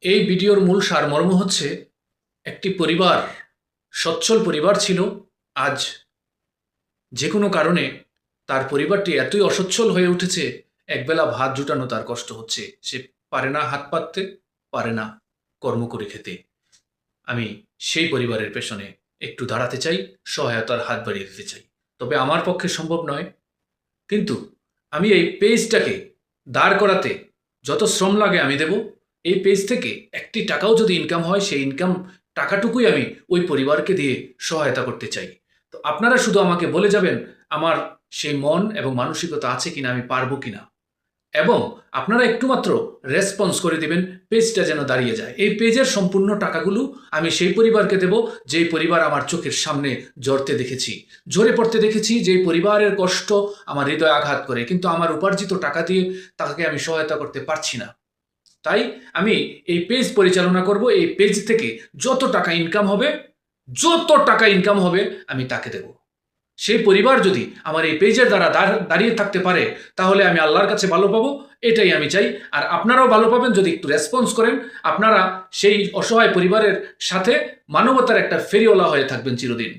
এই ভিডিওর মূল সারমর্ম হচ্ছে, একটি পরিবার, সচ্ছল পরিবার ছিল। আজ যে কোনো কারণে তার পরিবারটি এতই অসচ্ছল হয়ে উঠেছে, একবেলা ভাত জুটানো তার কষ্ট হচ্ছে। সে পারে না হাত পাততে, পারে না কর্ম করে খেতে। আমি সেই পরিবারের পেছনে একটু দাঁড়াতে চাই, সহায়তার হাত বাড়িয়ে দিতে চাই। তবে আমার পক্ষে সম্ভব নয়, কিন্তু আমি এই পেজটাকে দাঁড় করাতে যত শ্রম লাগে আমি দেব। এই পেজ থেকে একটি টাকাও যদি ইনকাম হয়, সেই ইনকাম টাকাটুকুই আমি ওই পরিবারকে দিয়ে সহায়তা করতে চাই। তো আপনারা শুধু আমাকে বলে যাবেন আমার সেই মন এবং মানসিকতা আছে কিনা, আমি পারবো কিনা, এবং আপনারা একটু মাত্র রেসপন্স করে দিবেন, পেজটা যেন দাঁড়িয়ে যায়। এই পেজের সম্পূর্ণ টাকাগুলো আমি সেই পরিবারকে দেব, যেই পরিবার আমার চোখের সামনে ঝরতে দেখেছি, ঝরে পড়তে দেখেছি, যেই পরিবারের কষ্ট আমার হৃদয় আঘাত করে, কিন্তু আমার উপার্জিত টাকা দিয়ে তাকে আমি সহায়তা করতে পারছি না। তাই আমি এই পেজ পরিচালনা করব। এই পেজ থেকে যত টাকা ইনকাম হবে আমি তাকে দেব। সেই পরিবার যদি আমার এই পেজের দ্বারা দাঁড়িয়ে থাকতে পারে, তাহলে আমি আল্লাহর কাছে ভালো পাবো, এটাই আমি চাই। আর আপনারাও ভালো পাবেন যদি একটু রেসপন্স করেন। আপনারা সেই অসহায় পরিবারের সাথে মানবতার একটা ফেরিওয়ালা হয়ে থাকবেন চিরদিন।